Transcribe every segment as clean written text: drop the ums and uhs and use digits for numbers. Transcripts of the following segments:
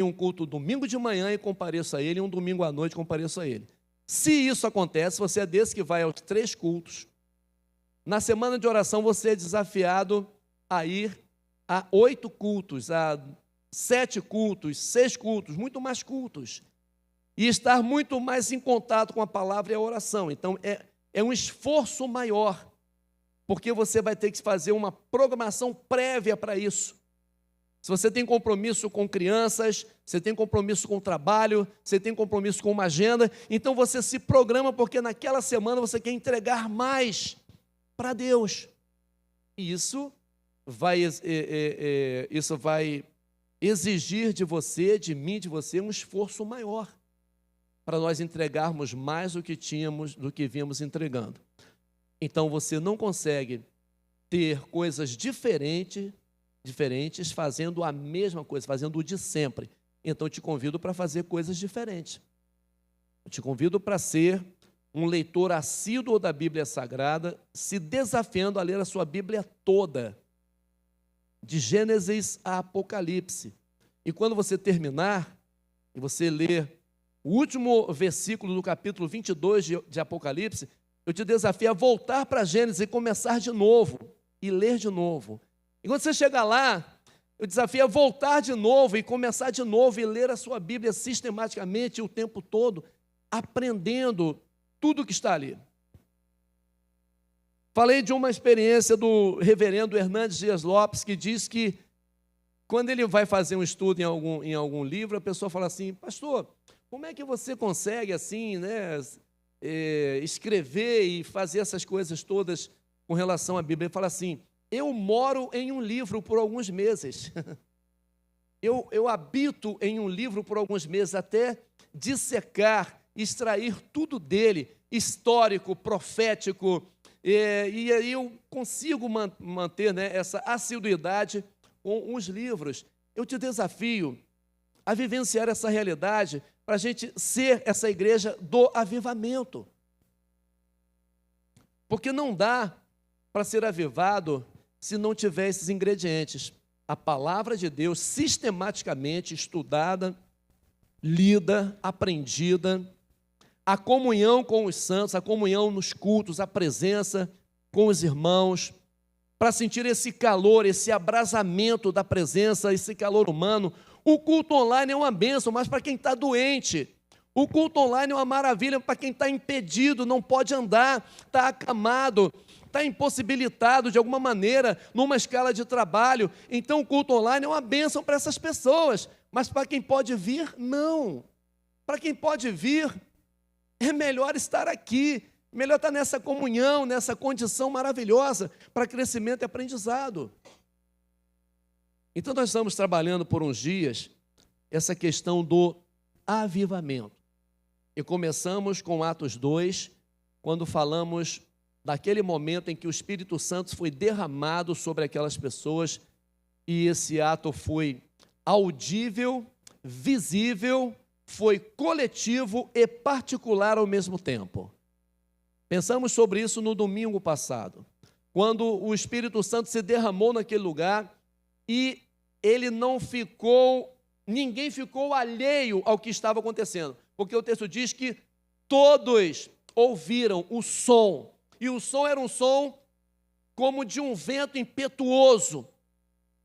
um culto domingo de manhã e compareço a ele, e um domingo à noite compareço a ele. Se isso acontece, você é desse que vai aos 3 cultos. Na semana de oração, você é desafiado a ir a 8 cultos, a 7 cultos, 6 cultos, muito mais cultos. E estar muito mais em contato com a palavra e a oração. Então, é um esforço maior, porque você vai ter que fazer uma programação prévia para isso. Se você tem compromisso com crianças, você tem compromisso com o trabalho, você tem compromisso com uma agenda, então você se programa, porque naquela semana você quer entregar mais para Deus. E isso vai exigir de você, de mim, de você, um esforço maior para nós entregarmos mais do que tínhamos, do que vínhamos entregando. Então você não consegue ter coisas diferentes fazendo a mesma coisa, fazendo o de sempre. Então eu te convido para fazer coisas diferentes. Eu te convido para ser um leitor assíduo da Bíblia Sagrada, se desafiando a ler a sua Bíblia toda, de Gênesis a Apocalipse. E quando você terminar, e você ler o último versículo do capítulo 22 de Apocalipse, eu te desafio a voltar para Gênesis e começar de novo, e ler de novo. E quando você chegar lá, eu desafio a voltar de novo e começar de novo e ler a sua Bíblia sistematicamente o tempo todo, aprendendo tudo que está ali. Falei de uma experiência do reverendo Hernandes Dias Lopes, que diz que quando ele vai fazer um estudo em algum livro, a pessoa fala assim: pastor, como é que você consegue assim, né, escrever e fazer essas coisas todas com relação à Bíblia? Ele fala assim: eu moro em um livro por alguns meses. Eu habito em um livro por alguns meses, até dissecar, extrair tudo dele, histórico, profético, e aí eu consigo manter, né, essa assiduidade com os livros. Eu te desafio a vivenciar essa realidade para a gente ser essa igreja do avivamento. Porque não dá para ser avivado se não tiver esses ingredientes. A palavra de Deus sistematicamente estudada, lida, aprendida, a comunhão com os santos, a comunhão nos cultos, a presença com os irmãos, para sentir esse calor, esse abrasamento da presença, esse calor humano. O culto online é uma bênção, mas para quem está doente. O culto online é uma maravilha para quem está impedido, não pode andar, está acamado, está impossibilitado de alguma maneira numa escala de trabalho. Então o culto online é uma bênção para essas pessoas, mas para quem pode vir, não. Para quem pode vir, é melhor estar aqui, melhor estar nessa comunhão, nessa condição maravilhosa para crescimento e aprendizado. Então nós estamos trabalhando por uns dias essa questão do avivamento. E começamos com Atos 2, quando falamos daquele momento em que o Espírito Santo foi derramado sobre aquelas pessoas, e esse ato foi audível, visível, foi coletivo e particular ao mesmo tempo. Pensamos sobre isso no domingo passado, quando o Espírito Santo se derramou naquele lugar e ninguém ficou alheio ao que estava acontecendo, porque o texto diz que todos ouviram o som, e o som era um som como de um vento impetuoso,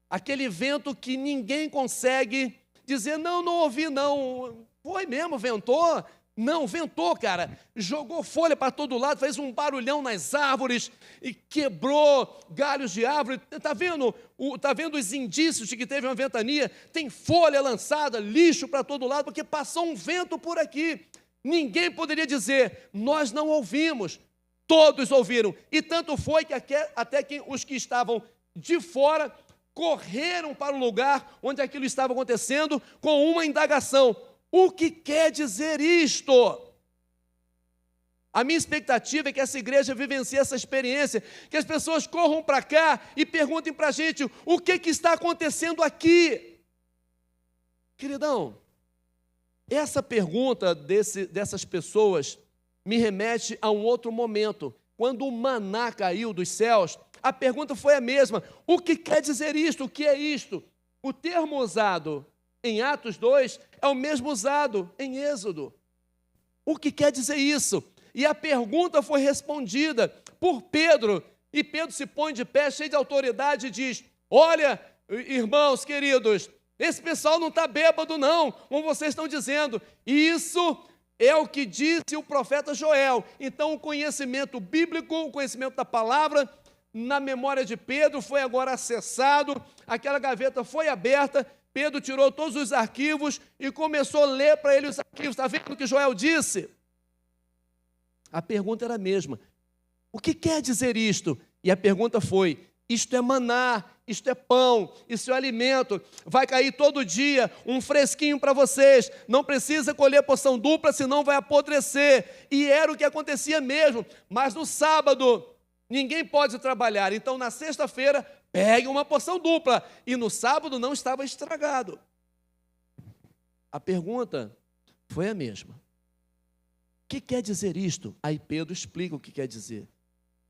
aquele vento que ninguém consegue dizer: não ouvi não, foi mesmo, ventou? Não, ventou, cara, jogou folha para todo lado, fez um barulhão nas árvores e quebrou galhos de árvore. Está vendo os indícios de que teve uma ventania? Tem folha lançada, lixo para todo lado, porque passou um vento por aqui. Ninguém poderia dizer: nós não ouvimos. Todos ouviram, e tanto foi que até que os que estavam de fora correram para o lugar onde aquilo estava acontecendo com uma indagação: o que quer dizer isto? A minha expectativa é que essa igreja vivencie essa experiência, que as pessoas corram para cá e perguntem para a gente: o que está acontecendo aqui? Queridão, essa pergunta dessas pessoas me remete a um outro momento. Quando o maná caiu dos céus, a pergunta foi a mesma: o que quer dizer isto? O que é isto? O termo usado em Atos 2 é o mesmo usado em Êxodo. O que quer dizer isso? E a pergunta foi respondida por Pedro, e Pedro se põe de pé, cheio de autoridade, e diz: olha, irmãos queridos, esse pessoal não está bêbado não, como vocês estão dizendo. Isso é o que disse o profeta Joel. Então o conhecimento bíblico, o conhecimento da palavra, na memória de Pedro foi agora acessado, aquela gaveta foi aberta, Pedro tirou todos os arquivos e começou a ler para ele os arquivos. Está vendo o que Joel disse? A pergunta era a mesma. O que quer dizer isto? E a pergunta foi: isto é maná, isto é pão, isso é alimento, vai cair todo dia um fresquinho para vocês, não precisa colher porção dupla, senão vai apodrecer. E era o que acontecia mesmo, mas no sábado ninguém pode trabalhar, então na sexta-feira pegue uma porção dupla, e no sábado não estava estragado. A pergunta foi a mesma. O que quer dizer isto? Aí Pedro explica o que quer dizer.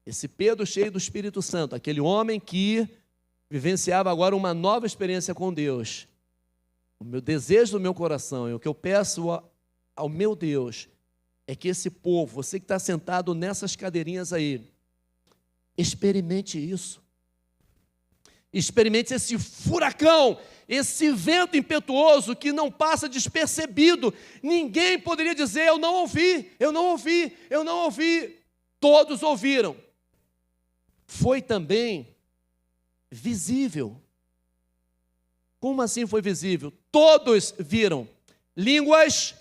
Esse Pedro cheio do Espírito Santo, aquele homem que vivenciava agora uma nova experiência com Deus. O meu desejo do meu coração, e o que eu peço ao meu Deus, é que esse povo, você que está sentado nessas cadeirinhas aí, experimente isso. Experimente esse furacão, esse vento impetuoso que não passa despercebido. Ninguém poderia dizer: eu não ouvi, eu não ouvi, eu não ouvi. Todos ouviram. Foi também visível. Como assim foi visível? Todos viram línguas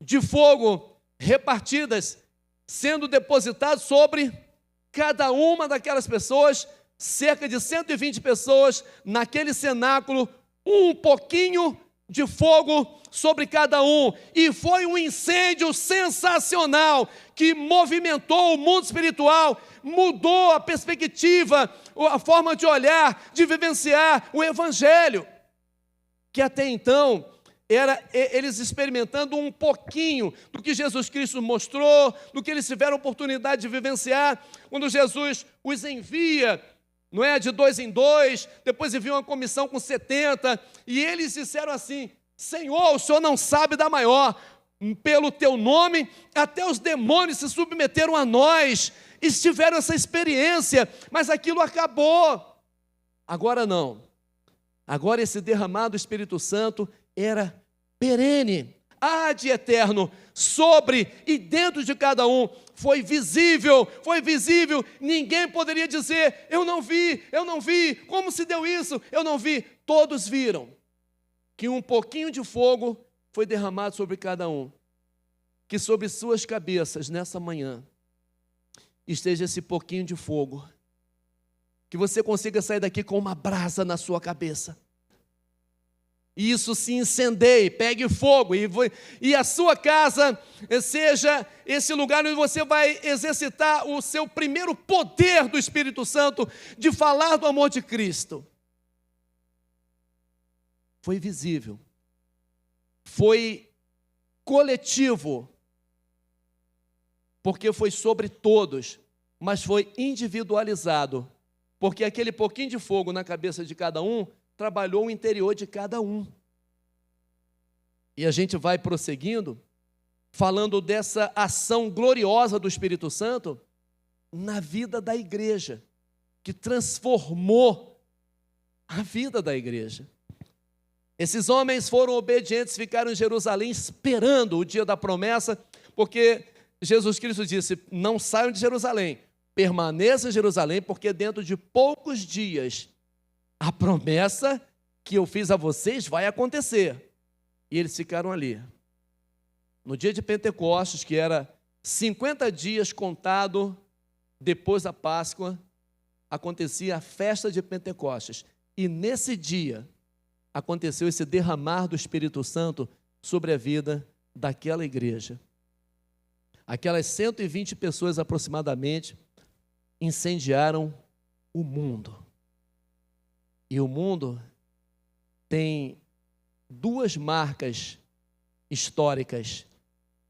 de fogo repartidas, sendo depositadas sobre cada uma daquelas pessoas, cerca de 120 pessoas naquele cenáculo, um pouquinho de fogo sobre cada um, e foi um incêndio sensacional que movimentou o mundo espiritual, mudou a perspectiva, a forma de olhar, de vivenciar o Evangelho, que até então era eles experimentando um pouquinho do que Jesus Cristo mostrou, do que eles tiveram oportunidade de vivenciar, quando Jesus os envia, não é, de 2 em 2, depois envia uma comissão com 70, e eles disseram assim: Senhor, o Senhor não sabe da maior, pelo teu nome, até os demônios se submeteram a nós, e tiveram essa experiência, mas aquilo acabou. Agora não, agora esse derramado do Espírito Santo era perene, de eterno, sobre e dentro de cada um. Foi visível, ninguém poderia dizer: eu não vi, como se deu isso? Eu não vi. Todos viram que um pouquinho de fogo foi derramado sobre cada um, que sobre suas cabeças nessa manhã esteja esse pouquinho de fogo, que você consiga sair daqui com uma brasa na sua cabeça, e isso se incendeie, pegue fogo, e a sua casa seja esse lugar onde você vai exercitar o seu primeiro poder do Espírito Santo, de falar do amor de Cristo. Foi visível, foi coletivo, porque foi sobre todos, mas foi individualizado, porque aquele pouquinho de fogo na cabeça de cada um trabalhou o interior de cada um. E a gente vai prosseguindo, falando dessa ação gloriosa do Espírito Santo na vida da igreja, que transformou a vida da igreja. Esses homens foram obedientes, ficaram em Jerusalém esperando o dia da promessa, porque Jesus Cristo disse: não saiam de Jerusalém, permaneçam em Jerusalém, porque dentro de poucos dias a promessa que eu fiz a vocês vai acontecer. E eles ficaram ali. No dia de Pentecostes, que era 50 dias contado depois da Páscoa, acontecia a festa de Pentecostes. E nesse dia aconteceu esse derramar do Espírito Santo sobre a vida daquela igreja. Aquelas 120 pessoas aproximadamente incendiaram o mundo. E o mundo tem duas marcas históricas,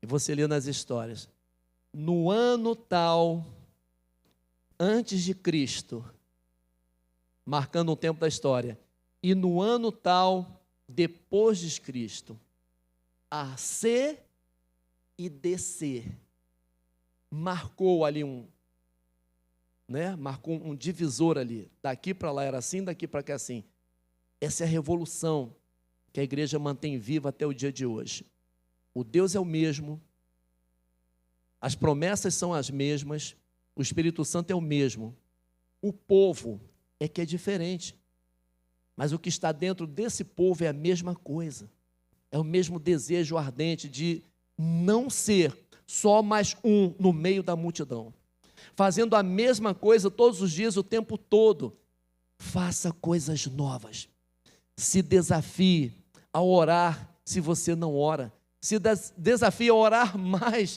e você lê nas histórias. No ano tal, antes de Cristo, marcando um tempo da história, e no ano tal, depois de Cristo, a C e DC. Marcou ali marcou um divisor ali. Daqui para lá era assim, daqui para cá assim. Essa é a revolução que a igreja mantém viva até o dia de hoje. O Deus é o mesmo, as promessas são as mesmas, o Espírito Santo é o mesmo. O povo é que é diferente. Mas o que está dentro desse povo é a mesma coisa. É o mesmo desejo ardente de não ser só mais um no meio da multidão. Fazendo a mesma coisa todos os dias, o tempo todo. Faça coisas novas. Se desafie a orar se você não ora. Se desafie a orar mais